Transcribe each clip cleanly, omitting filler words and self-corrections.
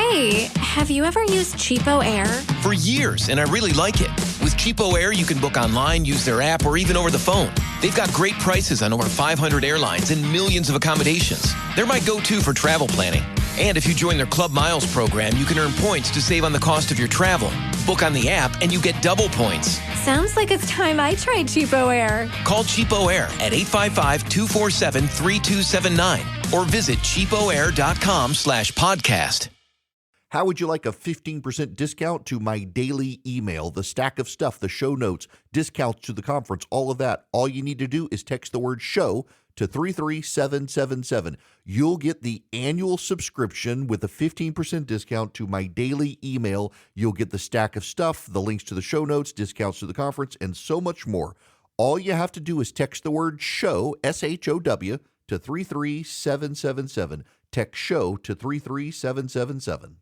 Hey, have you ever used Cheapo Air? For years, and I really like it. With Cheapo Air, you can book online, use their app, or even over the phone. They've got great prices on over 500 airlines and millions of accommodations. They're my go-to for travel planning. And if you join their Club Miles program, you can earn points to save on the cost of your travel. Book on the app, and you get double points. Sounds like it's time I tried Cheapo Air. Call Cheapo Air at 855-247-3279 or visit cheapoair.com/podcast. How would you like a 15% discount to my daily email, the stack of stuff, the show notes, discounts to the conference, all of that? All you need to do is text the word show to 33777. You'll get the annual subscription with a 15% discount to my daily email. You'll get the stack of stuff, the links to the show notes, discounts to the conference, and so much more. All you have to do is text the word show, SHOW, to 33777. Text show to 33777.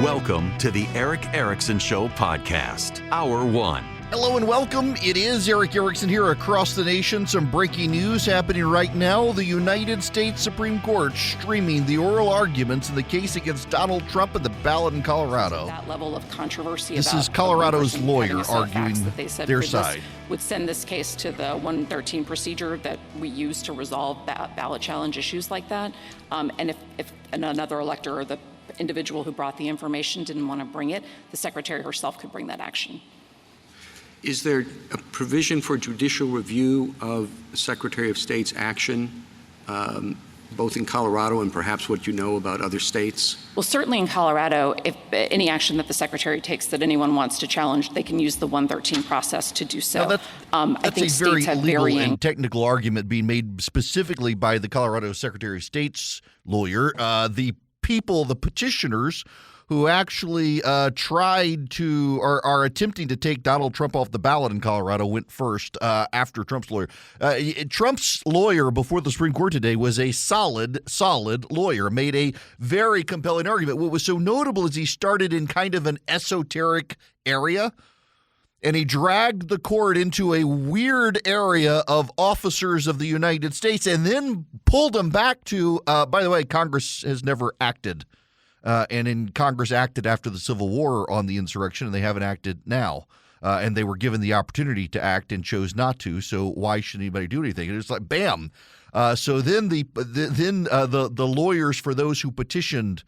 Welcome to the Eric Erickson Show podcast, Hour 1. Hello and welcome. It is Eric Erickson here across the nation. Some breaking news happening right now. The United States Supreme Court streaming the oral arguments in the case against Donald Trump at the ballot in Colorado. That level of controversy. This is Colorado's lawyer arguing their side. Would send this case to the 113 procedure that we use to resolve ballot challenge issues like that. And if another elector or the individual who brought the information didn't want to bring it, the secretary herself could bring that action. Is there a provision for judicial review of the Secretary of State's action, both in Colorado and perhaps what you know about other states? Well, certainly in Colorado, if any action that the secretary takes that anyone wants to challenge, they can use the 113 process to do so. That's I think a very states have legal varying and technical argument being made specifically by the Colorado Secretary of State's lawyer. The people, the petitioners who actually tried to or are attempting to take Donald Trump off the ballot in Colorado went first after Trump's lawyer. Trump's lawyer before the Supreme Court today was a solid lawyer, made a very compelling argument. What was so notable is he started in kind of an esoteric area, and he dragged the court into a weird area of officers of the United States and then pulled them back to, by the way, Congress has never acted. And in Congress acted after the Civil War on the insurrection, and they haven't acted now. And they were given the opportunity to act and chose not to. So why should anybody do anything? And it's like, bam. So then the lawyers for those who petitioned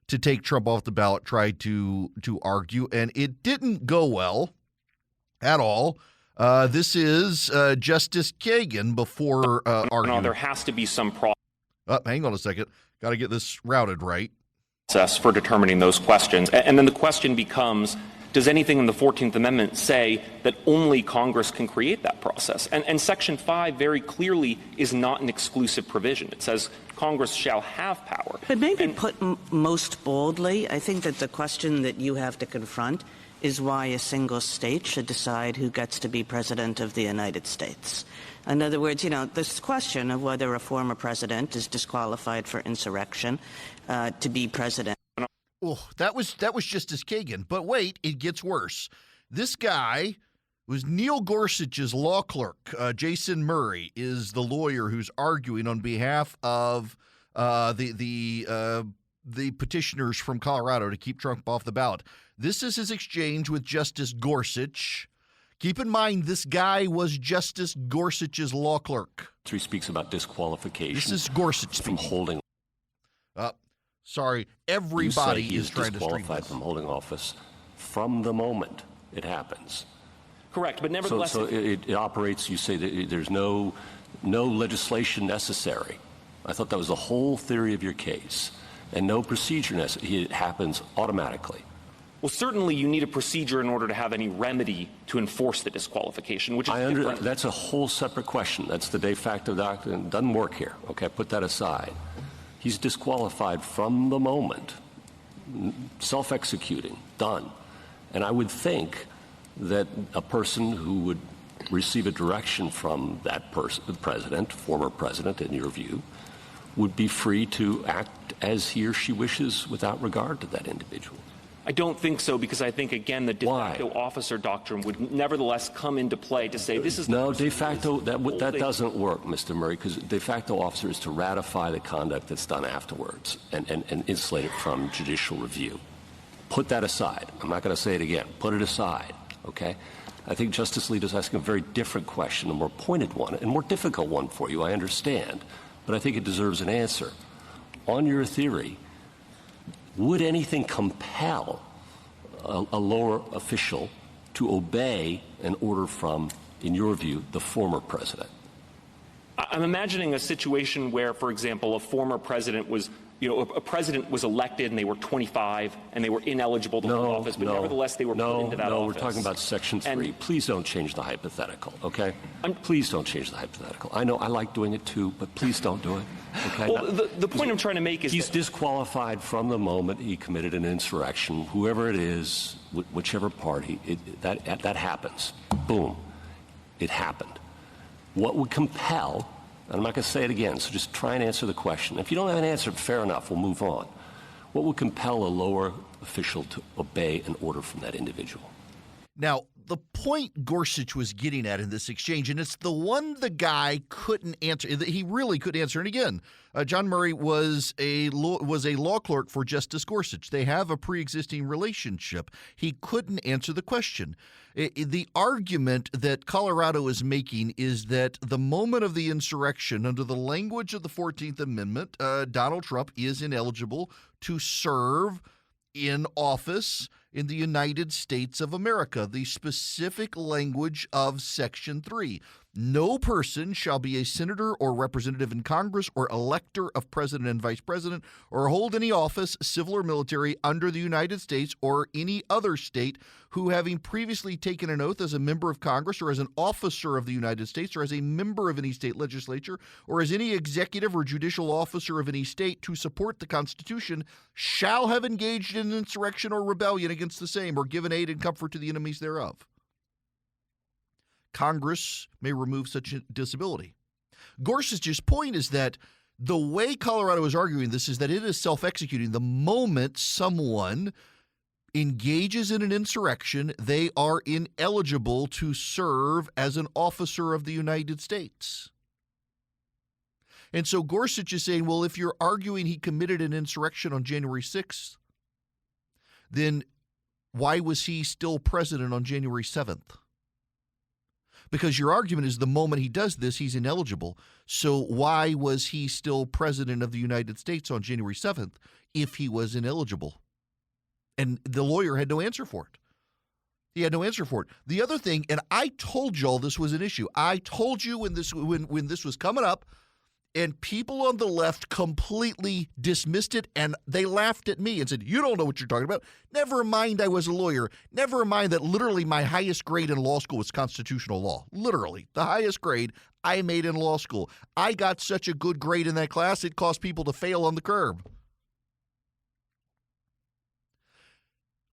to take Trump off the ballot tried to argue, and it didn't go well at all. This is Justice Kagan before arguing. No, there has to be some hang on a second. Got to get this routed right. Process for determining those questions. And then the question becomes, does anything in the 14th Amendment say that only Congress can create that process? And Section 5 very clearly is not an exclusive provision. It says Congress shall have power. But maybe put most boldly, I think that the question that you have to confront is why a single state should decide who gets to be president of the United States. In other words, this question of whether a former president is disqualified for insurrection to be president. Oh, that was Justice Kagan. But wait, it gets worse. This guy was Neil Gorsuch's law clerk. Jason Murray is the lawyer who's arguing on behalf of the petitioners from Colorado to keep Trump off the ballot. This is his exchange with Justice Gorsuch. Keep in mind, this guy was Justice Gorsuch's law clerk. He speaks about disqualification. This is Gorsuch from holding. Sorry, everybody is trying to stream disqualified from holding office from the moment it happens. Correct, but nevertheless, so it operates. You say that there's no legislation necessary. I thought that was the whole theory of your case, and no procedure necessary. It happens automatically. Well, certainly you need a procedure in order to have any remedy to enforce the disqualification, which is different. That's a whole separate question. That's the de facto doctrine. It doesn't work here. Okay, put that aside. He's disqualified from the moment, self-executing, done. And I would think that a person who would receive a direction from that person, the president, former president, in your view, would be free to act as he or she wishes without regard to that individual. I don't think so, because I think, again, the de facto officer doctrine would nevertheless come into play to say this is no de facto. That doesn't work, Mr. Murray, because de facto officer is to ratify the conduct that's done afterwards and insulate it from judicial review. Put that aside. I'm not going to say it again. Put it aside. Okay. I think Justice Alito's asking a very different question, a more pointed one, and more difficult one for you. I understand, but I think it deserves an answer. On your theory, would anything compel a lower official to obey an order from, in your view, the former president? I'm imagining a situation where, for example, a former president was, a president was elected and they were 25 and they were ineligible to hold office, but nevertheless they were put into that office. No, we're talking about Section 3. Please don't change the hypothetical, okay? Please don't change the hypothetical. I know I like doing it too, but please don't do it. Okay? Well, the point I'm trying to make is he's disqualified from the moment he committed an insurrection, whoever it is, whichever party, that happens. Boom. It happened. What would compel, and I'm not going to say it again, so just try and answer the question. If you don't have an answer, fair enough, we'll move on. What would compel a lower official to obey an order from that individual? Now, the point Gorsuch was getting at in this exchange, and it's the one the guy couldn't answer. He really couldn't answer. And again, John Murray was a law clerk for Justice Gorsuch. They have a pre-existing relationship. He couldn't answer the question. The argument that Colorado is making is that the moment of the insurrection, under the language of the 14th Amendment, Donald Trump is ineligible to serve in office in the United States of America, the specific language of Section 3. No person shall be a senator or representative in Congress or elector of president and vice president or hold any office, civil or military, under the United States or any other state who, having previously taken an oath as a member of Congress or as an officer of the United States or as a member of any state legislature or as any executive or judicial officer of any state to support the Constitution, shall have engaged in insurrection or rebellion against the same or given aid and comfort to the enemies thereof. Congress may remove such a disability. Gorsuch's point is that the way Colorado is arguing this is that it is self-executing. The moment someone engages in an insurrection, they are ineligible to serve as an officer of the United States. And so Gorsuch is saying, well, if you're arguing he committed an insurrection on January 6th, then why was he still president on January 7th? Because your argument is the moment he does this, he's ineligible. So why was he still president of the United States on January 7th if he was ineligible? And the lawyer had no answer for it. He had no answer for it. The other thing, and I told y'all this was an issue. I told you when this was coming up, and people on the left completely dismissed it, and they laughed at me and said, you don't know what you're talking about. Never mind I was a lawyer. Never mind that literally my highest grade in law school was constitutional law. Literally, the highest grade I made in law school. I got such a good grade in that class, it caused people to fail on the curb.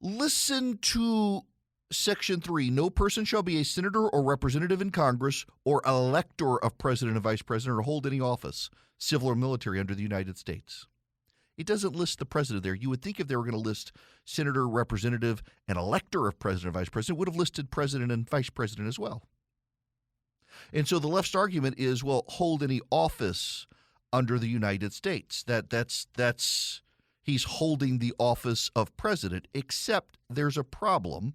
Listen to Section 3, no person shall be a senator or representative in Congress or elector of president and vice president or hold any office, civil or military, under the United States. It doesn't list the president there. You would think if they were going to list senator, representative, and elector of president and vice president, it would have listed president and vice president as well. And so the left's argument is, well, hold any office under the United States. That's he's holding the office of president, except there's a problem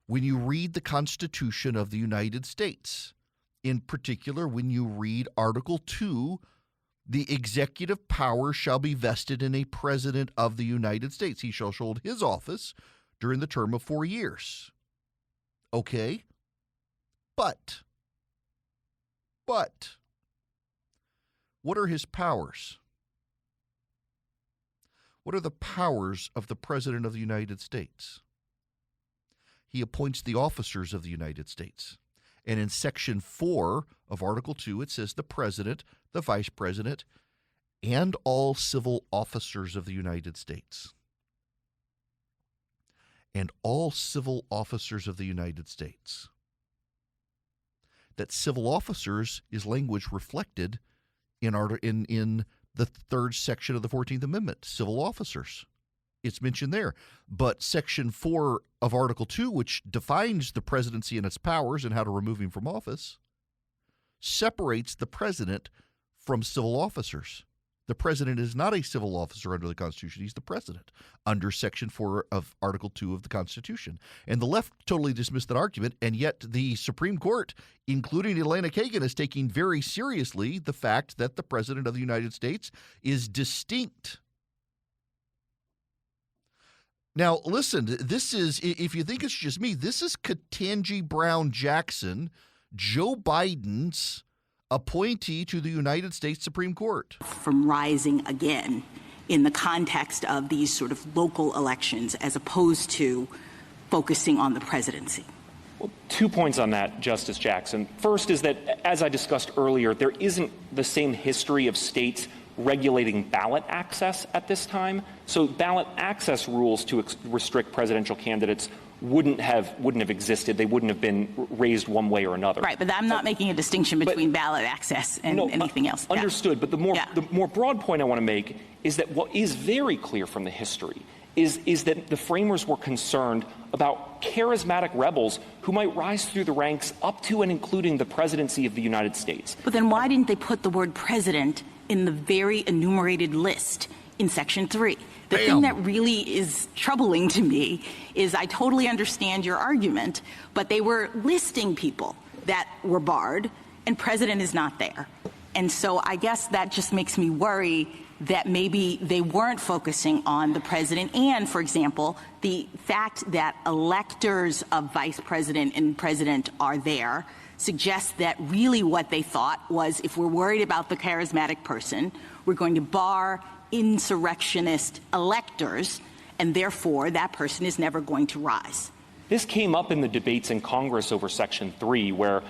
when you read the Constitution of the United States. In particular, when you read Article 2, the executive power shall be vested in a president of the United States. He shall hold his office during the term of 4 years. Okay? But, what are his powers? What are the powers of the President of the United States? He appoints the officers of the United States. And in Section 4 of Article 2, it says the President, the Vice President, and all civil officers of the United States. And all civil officers of the United States. That civil officers is language reflected in the third section of the 14th Amendment, civil officers. it's mentioned there. But Section 4 of Article 2, which defines the presidency and its powers and how to remove him from office, separates the president from civil officers. The president is not a civil officer under the Constitution. He's the president under Section 4 of Article 2 of the Constitution. And the left totally dismissed that argument, and yet the Supreme Court, including Elena Kagan, is taking very seriously the fact that the president of the United States is distinct. Now, listen, this is, if you think it's just me, this is Ketanji Brown Jackson, Joe Biden's appointee to the United States Supreme Court. From rising again in the context of these sort of local elections as opposed to focusing on the presidency. Well, 2 points on that, Justice Jackson. First is that, as I discussed earlier, there isn't the same history of states regulating ballot access at this time. So ballot access rules to restrict presidential candidates wouldn't have existed. They wouldn't have been raised one way or another. Right, but I'm not making a distinction between ballot access and anything else. Understood, but the more broad point I want to make is that what is very clear from the history is that the framers were concerned about charismatic rebels who might rise through the ranks up to and including the presidency of the United States. But then why didn't they put the word president in the very enumerated list in Section 3? The thing that really is troubling to me is I totally understand your argument, but they were listing people that were barred, and president is not there. And so I guess that just makes me worry that maybe they weren't focusing on the president. And, for example, the fact that electors of vice president and president are there suggests that really what they thought was, if we're worried about the charismatic person, we're going to bar insurrectionist electors, and therefore that person is never going to rise. This came up in the debates in Congress over Section 3, where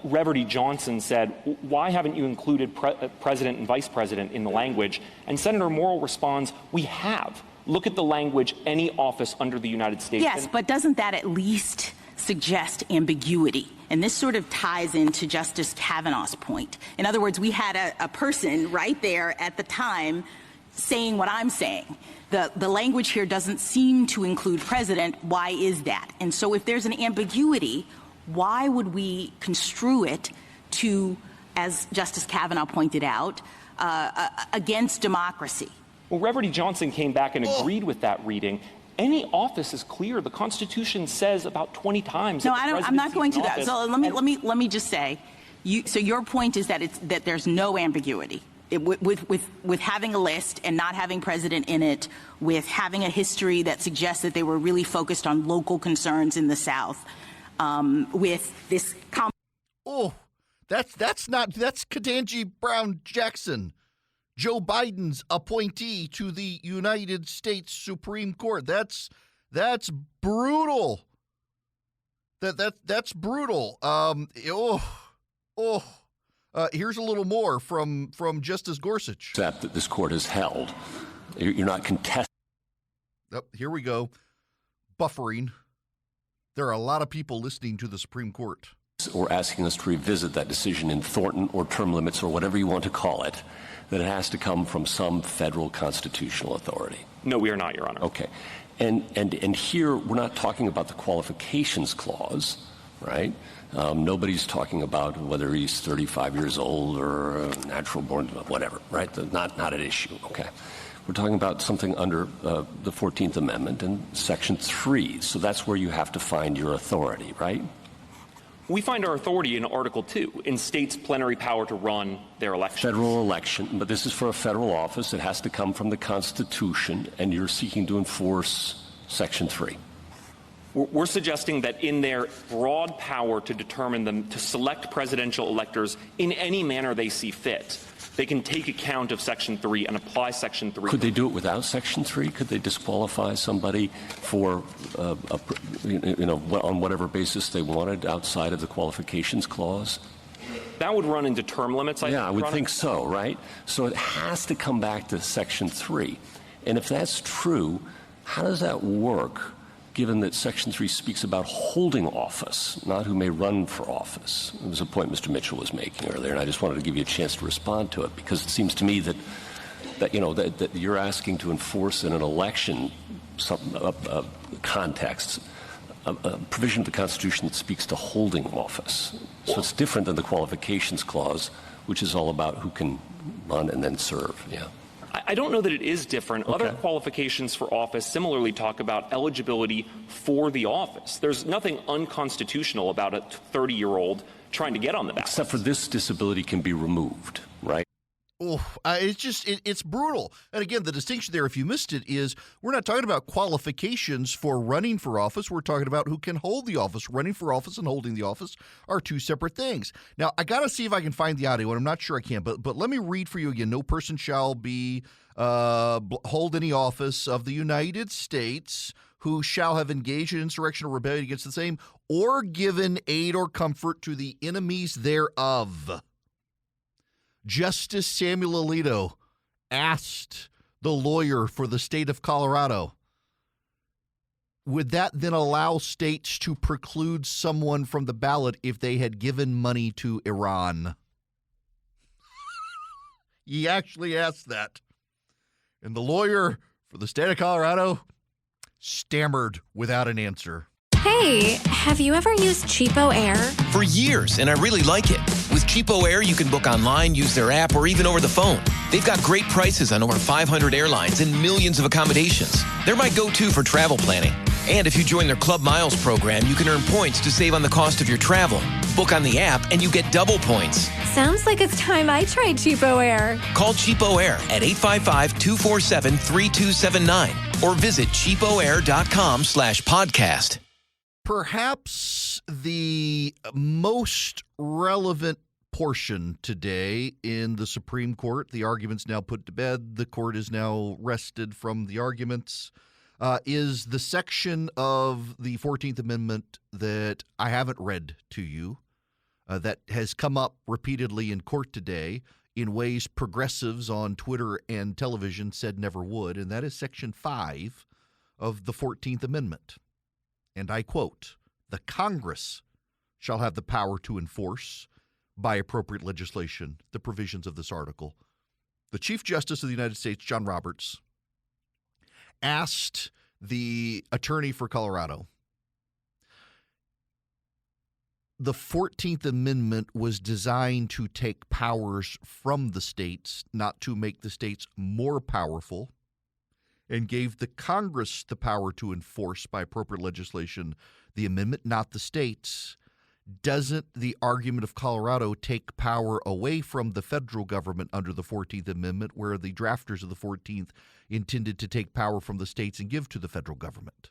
Reverdy Johnson said, why haven't you included president and vice president in the language? And Senator Morrill responds, we have. Look at the language, any office under the United States. Yes, but doesn't that at least suggest ambiguity? And this sort of ties into Justice Kavanaugh's point. In other words, we had a person right there at the time saying what I'm saying. The language here doesn't seem to include president. Why is that? And so if there's an ambiguity, why would we construe it to, as Justice Kavanaugh pointed out, against democracy? Well, Reverdy Johnson came back and agreed with that reading. Any office is clear. The Constitution says about 20 times. No, I'm not going to that. So let me just say, so your point is that that there's no ambiguity. With having a list and not having president in it, with having a history that suggests that they were really focused on local concerns in the South, with this. That's Ketanji Brown Jackson, Joe Biden's appointee to the United States Supreme Court. That's brutal. That's brutal. Here's a little more from Justice Gorsuch. That this court has held. You're not contesting. Here we go. Buffering. There are a lot of people listening to the Supreme Court. Or asking us to revisit that decision in Thornton or term limits or whatever you want to call it, that it has to come from some federal constitutional authority. No, we are not, Your Honor. Okay. And here we're not talking about the qualifications clause, right? Nobody's talking about whether he's 35 years old or natural born, whatever, right? Not at issue, okay? We're talking about something under the 14th Amendment and Section 3. So that's where you have to find your authority, right? We find our authority in Article 2, in states' plenary power to run their elections. Federal election, but this is for a federal office. It has to come from the Constitution, and you're seeking to enforce Section 3. We're suggesting that in their broad power to determine them, to select presidential electors in any manner they see fit, they can take account of Section 3 and apply Section 3. Could they do it without Section 3? Could they disqualify somebody for, on whatever basis they wanted outside of the qualifications clause? That would run into term limits, I would think so, right? So it has to come back to Section 3. And if that's true, how does that work, given that Section 3 speaks about holding office, not who may run for office? It was a point Mr. Mitchell was making earlier, and I just wanted to give you a chance to respond to it, because it seems to me that you're asking to enforce in an election context, a provision of the Constitution that speaks to holding office. So it's different than the qualifications clause, which is all about who can run and then serve. Yeah. I don't know that it is different. Okay. Other qualifications for office similarly talk about eligibility for the office. There's nothing unconstitutional about a 30-year-old trying to get on the ballot. Except for this disability can be removed, right? Oh, it's brutal. And again, the distinction there, if you missed it, is we're not talking about qualifications for running for office. We're talking about who can hold the office. Running for office and holding the office are two separate things. Now, I got to see if I can find the audio, and I'm not sure I can, but let me read for you again. No person shall be hold any office of the United States who shall have engaged in insurrection or rebellion against the same or given aid or comfort to the enemies thereof. Justice Samuel Alito asked the lawyer for the state of Colorado, would that then allow states to preclude someone from the ballot if they had given money to Iran? He actually asked that. And the lawyer for the state of Colorado stammered without an answer. Hey, have you ever used Cheapo Air? For years, and I really like it. With Cheapo Air, you can book online, use their app, or even over the phone. They've got great prices on over 500 airlines and millions of accommodations. They're my go-to for travel planning. And if you join their Club Miles program, you can earn points to save on the cost of your travel. Book on the app, and you get double points. Sounds like it's time I tried Cheapo Air. Call Cheapo Air at 855-247-3279 or visit cheapoair.com/podcast. Perhaps the most relevant portion today in the Supreme Court, the arguments now put to bed, the court is now rested from the arguments, is the section of the 14th Amendment that I haven't read to you, that has come up repeatedly in court today in ways progressives on Twitter and television said never would, and that is Section 5 of the 14th Amendment. And I quote, "The Congress shall have the power to enforce by appropriate legislation the provisions of this article." The Chief Justice of the United States, John Roberts, asked the attorney for Colorado, the 14th Amendment was designed to take powers from the states, not to make the states more powerful, and gave the Congress the power to enforce by appropriate legislation the amendment, not the states. Doesn't the argument of Colorado take power away from the federal government under the 14th Amendment, where the drafters of the 14th intended to take power from the states and give to the federal government?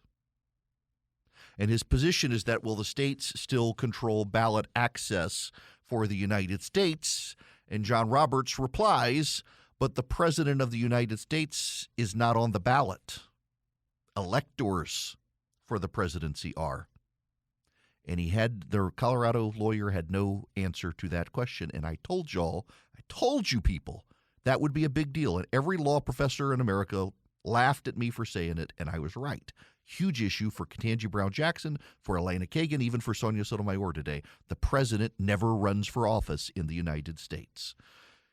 And his position is that, well, the states still control ballot access for the United States. And John Roberts replies, but the President of the United States is not on the ballot. Electors for the presidency are. And the Colorado lawyer had no answer to that question. And I told you people, that would be a big deal. And every law professor in America laughed at me for saying it, and I was right. Huge issue for Ketanji Brown Jackson, for Elena Kagan, even for Sonia Sotomayor today. The president never runs for office in the United States.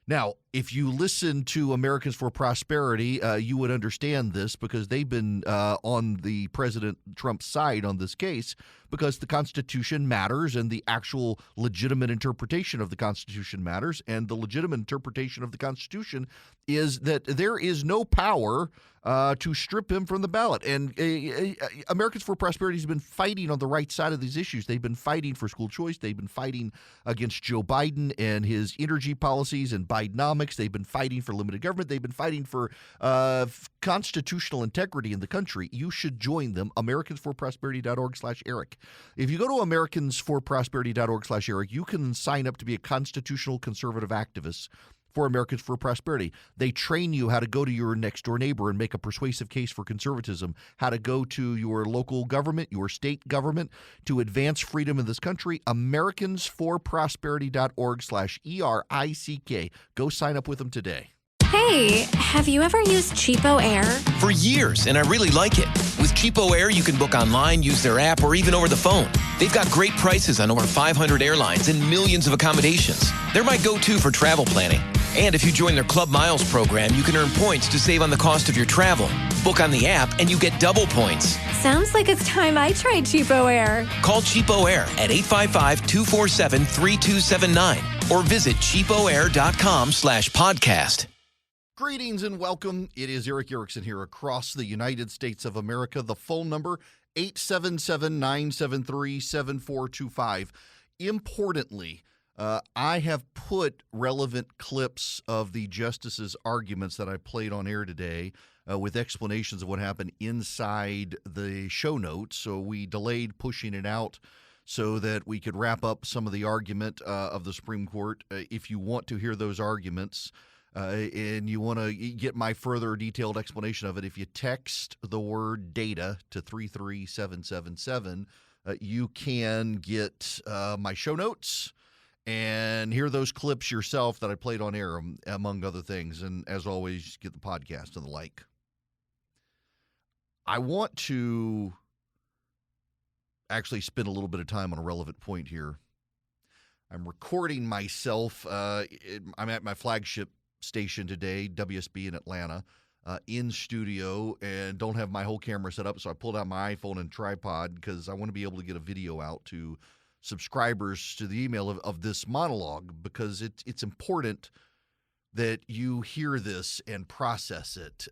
Now, if you listen to Americans for Prosperity, you would understand this because they've been on the President Trump's side on this case because the Constitution matters and the actual legitimate interpretation of the Constitution matters. And the legitimate interpretation of the Constitution is that there is no power to strip him from the ballot. And Americans for Prosperity has been fighting on the right side of these issues. They've been fighting for school choice. They've been fighting against Joe Biden and his energy policies and Bidenomics. They've been fighting for limited government. They've been fighting for constitutional integrity in the country. You should join them, americansforprosperity.org/Eric. If you go to americansforprosperity.org/Eric, you can sign up to be a constitutional conservative activist for Americans for Prosperity. They train you how to go to your next door neighbor and make a persuasive case for conservatism, how to go to your local government, your state government to advance freedom in this country. americansforprosperity.org/ERICK. Go sign up with them today. Hey, have you ever used Cheapo Air? For years, and I really like it. With Cheapo Air, you can book online, use their app, or even over the phone. They've got great prices on over 500 airlines and millions of accommodations. They're my go-to for travel planning. And if you join their Club Miles program, you can earn points to save on the cost of your travel. Book on the app and you get double points. Sounds like it's time I tried Cheapo Air. Call Cheapo Air at 855-247-3279 or visit cheapoair.com/podcast. Greetings and welcome. It is Eric Erickson here across the United States of America. The phone number, 877-973-7425. Importantly, I have put relevant clips of the justices' arguments that I played on air today with explanations of what happened inside the show notes. So we delayed pushing it out so that we could wrap up some of the argument of the Supreme Court. If you want to hear those arguments and you want to get my further detailed explanation of it, if you text the word data to 33777, you can get my show notes and hear those clips yourself that I played on air, among other things. And as always, get the podcast and the like. I want to actually spend a little bit of time on a relevant point here. I'm recording myself. I'm at my flagship station today, WSB in Atlanta, in studio, and don't have my whole camera set up, so I pulled out my iPhone and tripod because I want to be able to get a video out to subscribers to the email of this monologue, because it's important that you hear this and process it.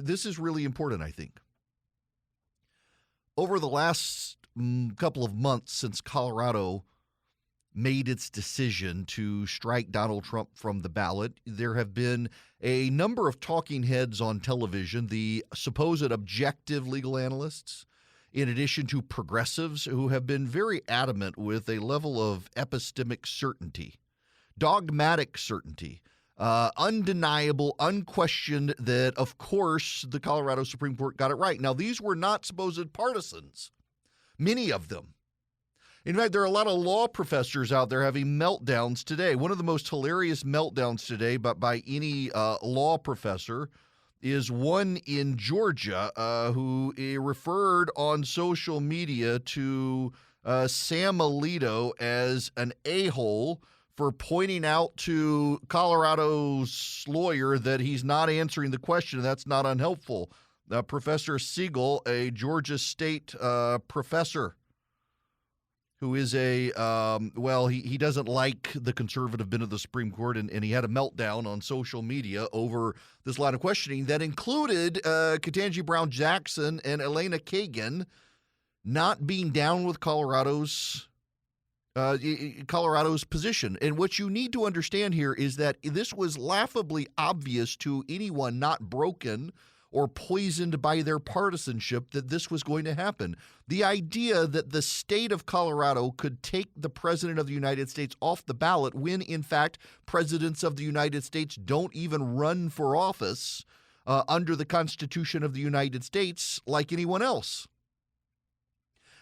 This is really important, I think. Over the last couple of months since Colorado made its decision to strike Donald Trump from the ballot, there have been a number of talking heads on television, the supposed objective legal analysts, in addition to progressives who have been very adamant with a level of epistemic certainty, dogmatic certainty, undeniable, unquestioned that, of course, the Colorado Supreme Court got it right. Now, these were not supposed partisans, many of them. In fact, there are a lot of law professors out there having meltdowns today. One of the most hilarious meltdowns today by any law professor is one in Georgia who referred on social media to Sam Alito as an a-hole for pointing out to Colorado's lawyer that he's not answering the question. That's not unhelpful. Professor Siegel, a Georgia State professor, who is he doesn't like the conservative bent of the Supreme Court, and he had a meltdown on social media over this line of questioning that included Ketanji Brown Jackson and Elena Kagan not being down with Colorado's position. And what you need to understand here is that this was laughably obvious to anyone not broken or poisoned by their partisanship that this was going to happen. The idea that the state of Colorado could take the president of the United States off the ballot when, in fact, presidents of the United States don't even run for office under the Constitution of the United States like anyone else.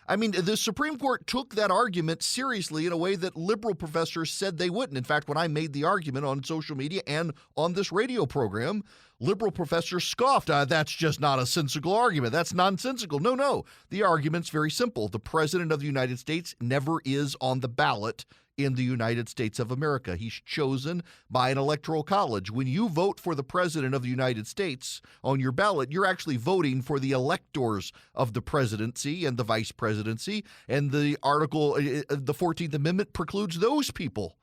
I mean, the Supreme Court took that argument seriously in a way that liberal professors said they wouldn't. In fact, when I made the argument on social media and on this radio program, liberal professors scoffed. That's just not a sensical argument. That's nonsensical. No. The argument's very simple. The president of the United States never is on the ballot in the United States of America. He's chosen by an electoral college. When you vote for the president of the United States on your ballot, you're actually voting for the electors of the presidency and the vice presidency, and the 14th Amendment precludes those people.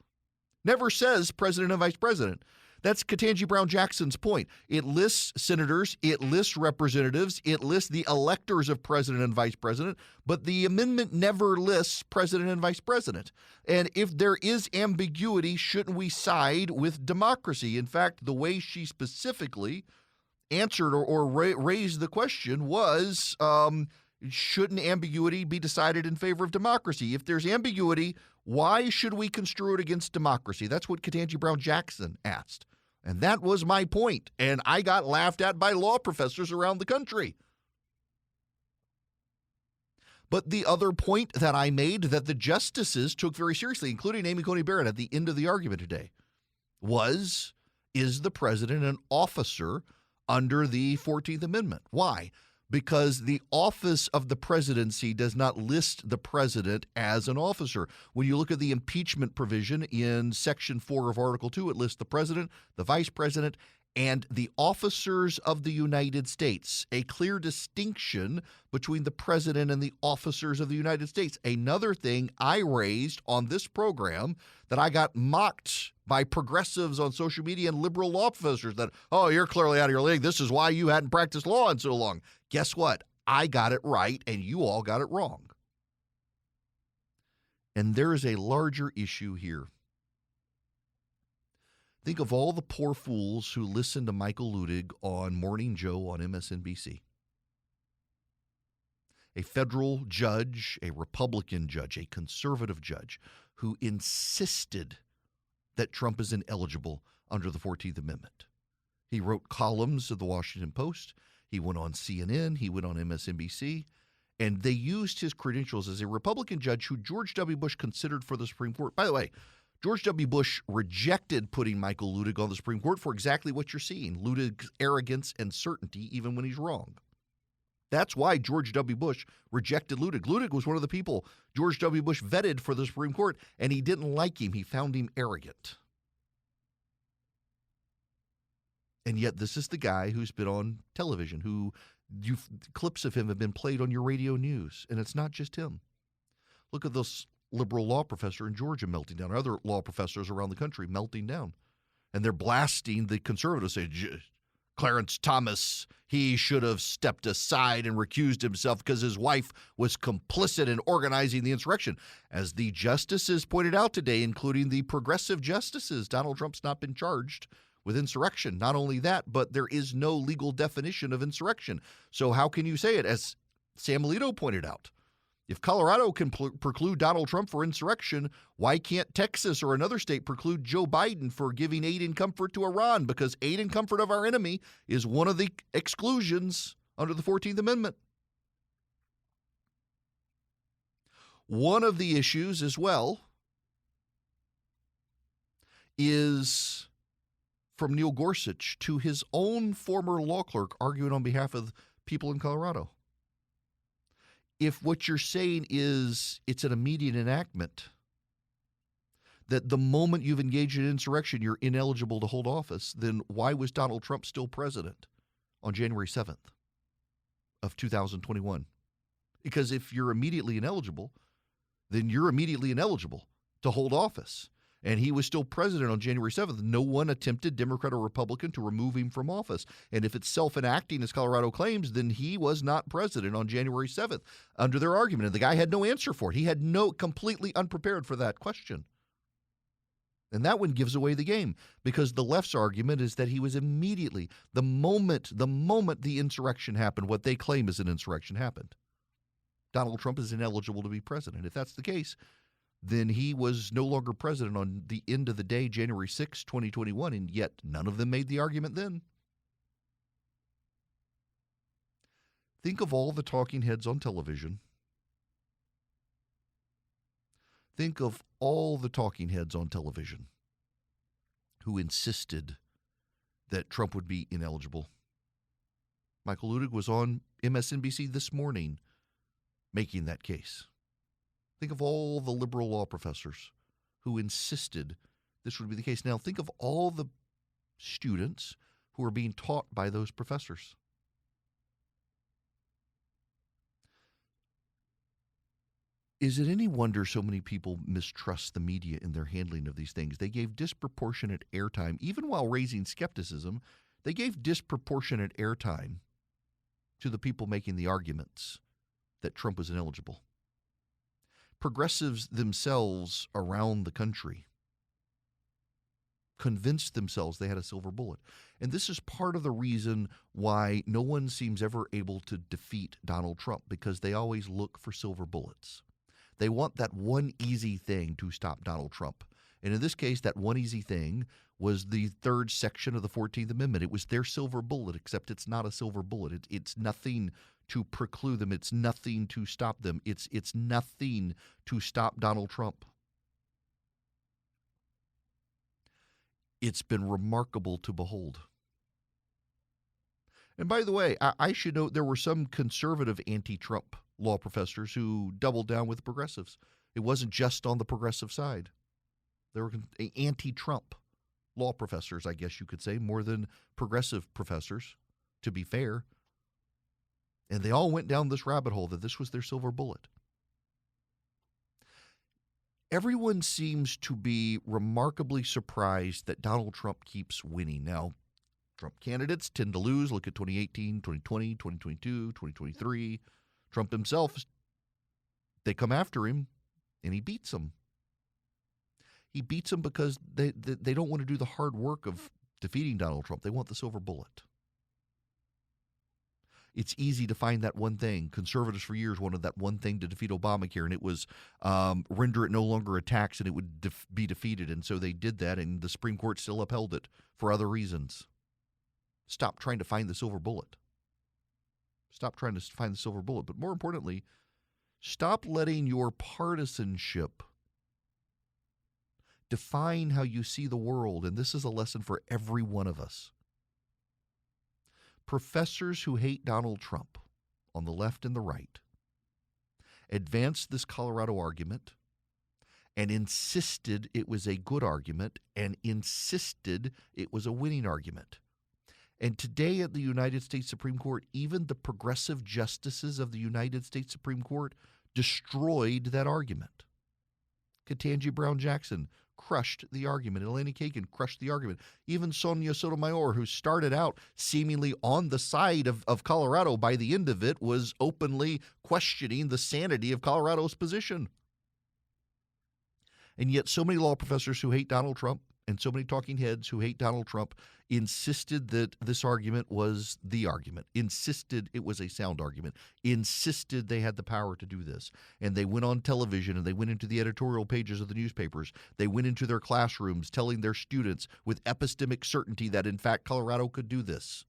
Never says president and vice president. That's Ketanji Brown Jackson's point. It lists senators, it lists representatives, it lists the electors of president and vice president, but the amendment never lists president and vice president. And if there is ambiguity, shouldn't we side with democracy? In fact, the way she specifically answered or raised the question was, shouldn't ambiguity be decided in favor of democracy? If there's ambiguity, why should we construe it against democracy? That's what Ketanji Brown Jackson asked. And that was my point. And I got laughed at by law professors around the country. But the other point that I made that the justices took very seriously, including Amy Coney Barrett at the end of the argument today, is the president an officer under the 14th Amendment? Why? because the office of the presidency does not list the president as an officer. When you look at the impeachment provision in Section 4 of Article 2, it lists the president, the vice president, and the officers of the United States. A clear distinction between the president and the officers of the United States. Another thing I raised on this program that I got mocked by progressives on social media and liberal law professors that, oh, you're clearly out of your league. This is why you hadn't practiced law in so long. Guess what? I got it right and you all got it wrong. And there is a larger issue here. Think of all the poor fools who listen to Michael Ludig on Morning Joe on MSNBC. A federal judge, a Republican judge, a conservative judge who insisted that Trump is ineligible under the 14th Amendment. He wrote columns of the Washington Post. He went on CNN. He went on MSNBC. And they used his credentials as a Republican judge who George W. Bush considered for the Supreme Court. By the way, George W. Bush rejected putting Michael Ludig on the Supreme Court for exactly what you're seeing, Ludig's arrogance and certainty, even when he's wrong. That's why George W. Bush rejected Ludig. Ludig was one of the people George W. Bush vetted for the Supreme Court, and he didn't like him. He found him arrogant. And yet this is the guy who's been on television, clips of him have been played on your radio news, and it's not just him. Look at this liberal law professor in Georgia melting down, other law professors around the country melting down. And they're blasting the conservatives, saying, Clarence Thomas, he should have stepped aside and recused himself because his wife was complicit in organizing the insurrection. As the justices pointed out today, including the progressive justices, Donald Trump's not been charged with insurrection. Not only that, but there is no legal definition of insurrection. So how can you say it? As Sam Alito pointed out, if Colorado can preclude Donald Trump for insurrection, why can't Texas or another state preclude Joe Biden for giving aid and comfort to Iran? Because aid and comfort of our enemy is one of the exclusions under the 14th Amendment. One of the issues as well is from Neil Gorsuch to his own former law clerk arguing on behalf of people in Colorado. If what you're saying is it's an immediate enactment, that the moment you've engaged in insurrection, you're ineligible to hold office, then why was Donald Trump still president on January 7th of 2021? Because if you're immediately ineligible, then you're immediately ineligible to hold office. And he was still president on January 7th. No one attempted, Democrat or Republican, to remove him from office. And if it's self-enacting, as Colorado claims, then he was not president on January 7th under their argument. And the guy had no answer for it. He had completely unprepared for that question. And that one gives away the game, because the left's argument is that he was immediately, the moment the insurrection happened, what they claim is an insurrection happened, Donald Trump is ineligible to be president. If that's the case, then he was no longer president on the end of the day, January 6, 2021, and yet none of them made the argument then. Think of all the talking heads on television. Think of all the talking heads on television who insisted that Trump would be ineligible. Michael Ludig was on MSNBC this morning making that case. Think of all the liberal law professors who insisted this would be the case. Now, think of all the students who are being taught by those professors. Is it any wonder so many people mistrust the media in their handling of these things? They gave disproportionate airtime, even while raising skepticism, they gave disproportionate airtime to the people making the arguments that Trump was ineligible. Progressives themselves around the country convinced themselves they had a silver bullet. And this is part of the reason why no one seems ever able to defeat Donald Trump, because they always look for silver bullets. They want that one easy thing to stop Donald Trump. And in this case, that one easy thing was the third section of the 14th Amendment. It was their silver bullet, except it's not a silver bullet. It's nothing to preclude them. It's nothing to stop them. It's nothing to stop Donald Trump. It's been remarkable to behold. And by the way, I should note there were some conservative anti-Trump law professors who doubled down with the progressives. It wasn't just on the progressive side. There were anti-Trump law professors, I guess you could say, more than progressive professors, to be fair. And they all went down this rabbit hole that this was their silver bullet. Everyone seems to be remarkably surprised that Donald Trump keeps winning. Now, Trump candidates tend to lose. Look at 2018, 2020, 2022, 2023. Trump himself, they come after him, and he beats them. He beats them because they don't want to do the hard work of defeating Donald Trump. They want the silver bullet. It's easy to find that one thing. Conservatives for years wanted that one thing to defeat Obamacare, and it was render it no longer a tax and it would be defeated. And so they did that, and the Supreme Court still upheld it for other reasons. Stop trying to find the silver bullet. Stop trying to find the silver bullet. But more importantly, stop letting your partisanship define how you see the world. And this is a lesson for every one of us. Professors who hate Donald Trump on the left and the right advanced this Colorado argument and insisted it was a good argument and insisted it was a winning argument. And today at the United States Supreme Court, even the progressive justices of the United States Supreme Court destroyed that argument. Ketanji Brown Jackson crushed the argument. Elena Kagan crushed the argument. Even Sonia Sotomayor, who started out seemingly on the side of Colorado, by the end of it was openly questioning the sanity of Colorado's position. And yet so many law professors who hate Donald Trump and so many talking heads who hate Donald Trump insisted that this argument was the argument, insisted it was a sound argument, insisted they had the power to do this. And they went on television and they went into the editorial pages of the newspapers. They went into their classrooms telling their students with epistemic certainty that, in fact, Colorado could do this.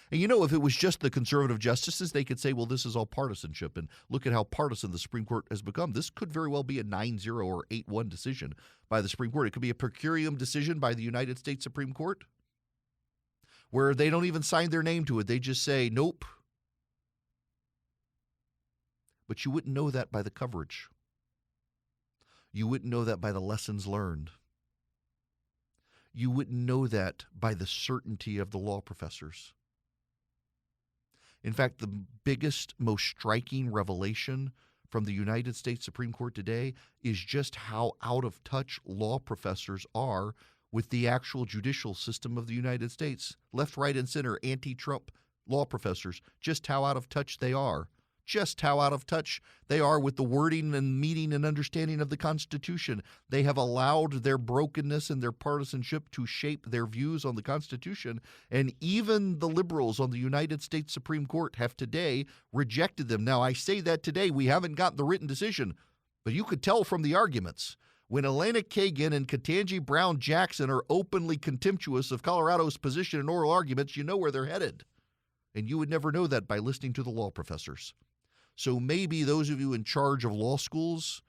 And you know, if it was just the conservative justices, they could say, well, this is all partisanship. And look at how partisan the Supreme Court has become. This could very well be a 9-0 or 8-1 decision by the Supreme Court. It could be a per curiam decision by the United States Supreme Court where they don't even sign their name to it. They just say, nope. But you wouldn't know that by the coverage. You wouldn't know that by the lessons learned. You wouldn't know that by the certainty of the law professors. In fact, the biggest, most striking revelation from the United States Supreme Court today is just how out of touch law professors are with the actual judicial system of the United States. Left, right, and center, anti-Trump law professors, just how out of touch they are. Just how out of touch they are with the wording and meaning and understanding of the Constitution. They have allowed their brokenness and their partisanship to shape their views on the Constitution. And even the liberals on the United States Supreme Court have today rejected them. Now, I say that today. We haven't gotten the written decision, but you could tell from the arguments. When Elena Kagan and Ketanji Brown Jackson are openly contemptuous of Colorado's position in oral arguments, you know where they're headed. And you would never know that by listening to the law professors. So maybe those of you in charge of law schools,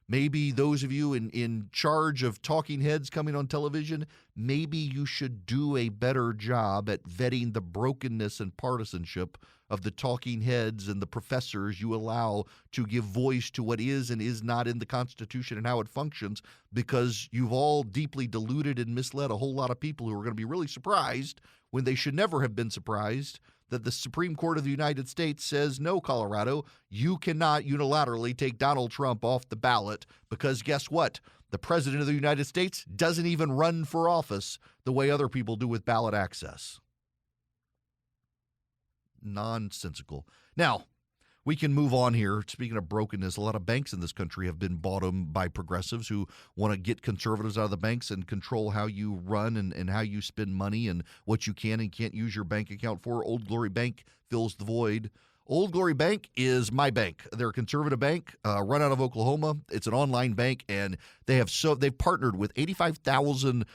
maybe those of you in charge of talking heads coming on television, maybe you should do a better job at vetting the brokenness and partisanship of the talking heads and the professors you allow to give voice to what is and is not in the Constitution and how it functions, because you've all deeply deluded and misled a whole lot of people who are going to be really surprised when they should never have been surprised that the Supreme Court of the United States says, no, Colorado, you cannot unilaterally take Donald Trump off the ballot because guess what? The President of the United States doesn't even run for office the way other people do with ballot access. Nonsensical. Now, we can move on here. Speaking of brokenness, a lot of banks in this country have been bought by progressives who want to get conservatives out of the banks and control how you run and how you spend money and what you can and can't use your bank account for. Old Glory Bank fills the void. Old Glory Bank is my bank. They're a conservative bank run out of Oklahoma. It's an online bank, and they've partnered with 85,000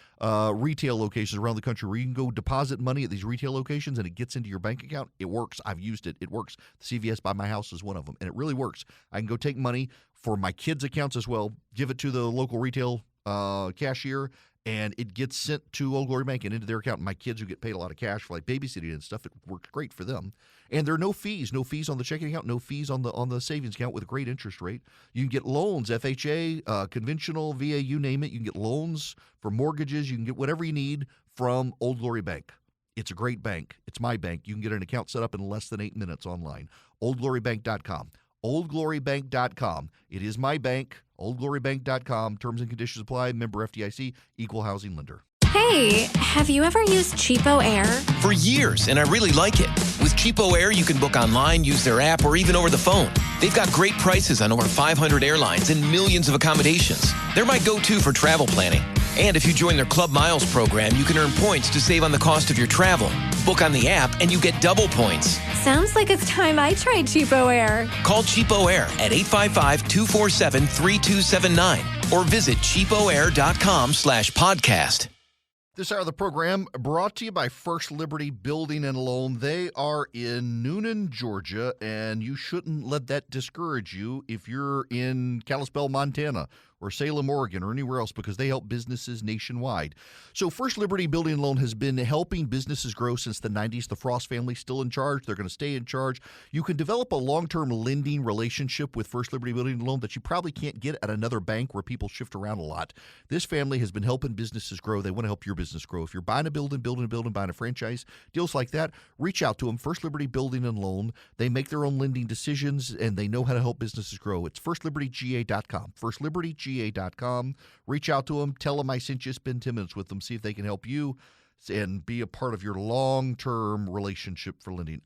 retail locations around the country where you can go deposit money at these retail locations and it gets into your bank account. It works. I've used it. It works. The CVS by my house is one of them, and it really works. I can go take money for my kids' accounts as well, give it to the local retail cashier, and it gets sent to Old Glory Bank and into their account. My kids who get paid a lot of cash for like babysitting and stuff, it works great for them. And there are no fees on the checking account, no fees on the savings account with a great interest rate. You can get loans, FHA, conventional, VA, you name it. You can get loans for mortgages. You can get whatever you need from Old Glory Bank. It's a great bank. It's my bank. You can get an account set up in less than 8 minutes online. OldGloryBank.com. OldGloryBank.com. It is my bank. OldGloryBank.com. Terms and conditions apply. Member FDIC. Equal housing lender. Hey, have you ever used Cheapo Air? For years, and I really like it. With Cheapo Air, you can book online, use their app, or even over the phone. They've got great prices on over 500 airlines and millions of accommodations. They're my go-to for travel planning. And if you join their Club Miles program, you can earn points to save on the cost of your travel. Book on the app, and you get double points. Sounds like it's time I tried Cheapo Air. Call Cheapo Air at 855-247-3279 or visit cheapoair.com/podcast. This hour of the program brought to you by First Liberty Building and Loan. They are in Noonan, Georgia, and you shouldn't let that discourage you if you're in Kalispell, Montana, or Salem, Oregon, or anywhere else, because they help businesses nationwide. So First Liberty Building and Loan has been helping businesses grow since the 90s. The Frost family is still in charge. They're going to stay in charge. You can develop a long-term lending relationship with First Liberty Building and Loan that you probably can't get at another bank where people shift around a lot. This family has been helping businesses grow. They want to help your business grow. If you're buying a building, buying a franchise, deals like that, reach out to them. First Liberty Building and Loan. They make their own lending decisions, and they know how to help businesses grow. It's FirstLibertyGA.com. FirstLibertyGA.com. Reach out to them. Tell them I sent you. Spend 10 minutes with them. See if they can help you and be a part of your long-term relationship for lending.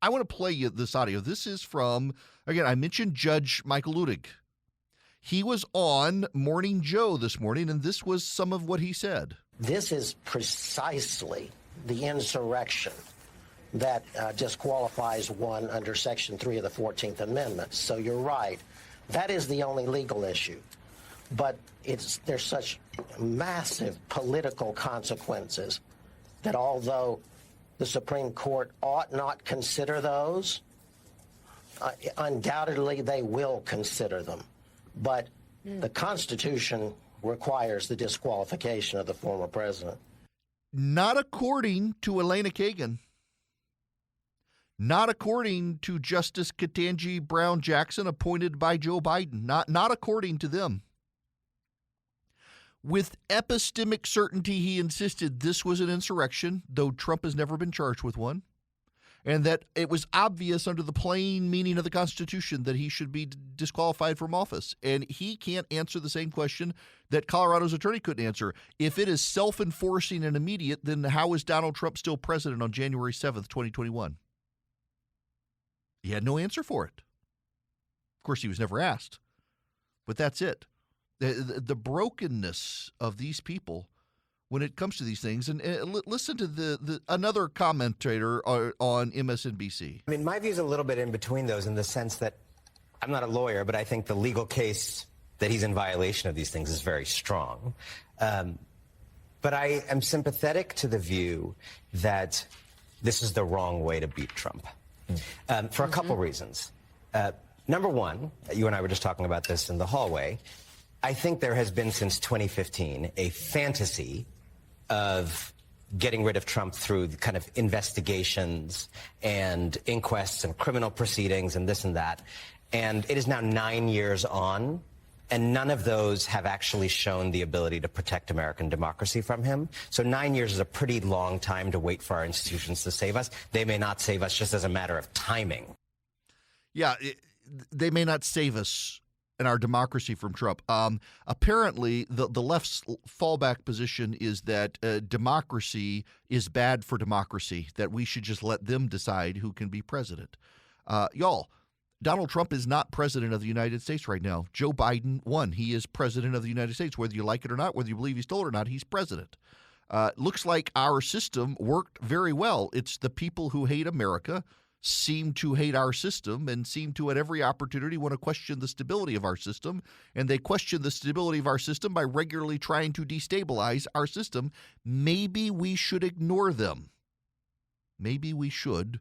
I want to play you this audio. This is from, again, I mentioned Judge Michael Ludig. He was on Morning Joe this morning, and this was some of what he said. This is precisely the insurrection that disqualifies one under Section 3 of the 14th Amendment. So you're right. That is the only legal issue. But there's such massive political consequences that although the Supreme Court ought not consider those, undoubtedly they will consider them. But the Constitution requires the disqualification of the former president. Not according to Elena Kagan. Not according to Justice Ketanji Brown Jackson, appointed by Joe Biden. Not according to them. With epistemic certainty, he insisted this was an insurrection, though Trump has never been charged with one, and that it was obvious under the plain meaning of the Constitution that he should be disqualified from office. And he can't answer the same question that Colorado's attorney couldn't answer. If it is self-enforcing and immediate, then how is Donald Trump still president on January 7th, 2021? He had no answer for it. Of course, he was never asked, but that's it. The brokenness of these people when it comes to these things. And listen to another commentator on MSNBC. I mean, my view is a little bit in between those in the sense that I'm not a lawyer, but I think the legal case that he's in violation of these things is very strong. But I am sympathetic to the view that this is the wrong way to beat Trump for a couple reasons. Number one, you and I were just talking about this in the hallway. I think there has been since 2015 a fantasy of getting rid of Trump through the kind of investigations and inquests and criminal proceedings and this and that. And it is now 9 years on, and none of those have actually shown the ability to protect American democracy from him. So 9 years is a pretty long time to wait for our institutions to save us. They may not save us just as a matter of timing. Yeah, they may not save us and our democracy from Trump. Apparently, the left's fallback position is that democracy is bad for democracy, that we should just let them decide who can be president. Y'all, Donald Trump is not president of the United States right now. Joe Biden won. He is president of the United States. Whether you like it or not, whether you believe he stole it or not, he's president. Looks like our system worked very well. It's the people who hate America seem to hate our system and seem to at every opportunity want to question the stability of our system. And they question the stability of our system by regularly trying to destabilize our system. Maybe we should ignore them. Maybe we should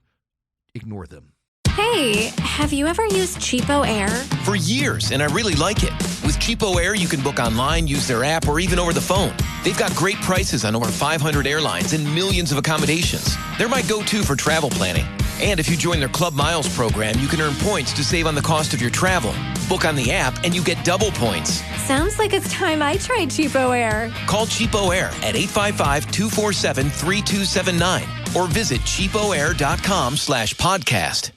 ignore them. Hey, have you ever used Cheapo Air? For years, and I really like it. With Cheapo Air, you can book online, use their app, or even over the phone. They've got great prices on over 500 airlines and millions of accommodations. They're my go-to for travel planning. And if you join their Club Miles program, you can earn points to save on the cost of your travel. Book on the app and you get double points. Sounds like it's time I tried Cheapo Air. Call Cheapo Air at 855-247-3279 or visit cheapoair.com/podcast.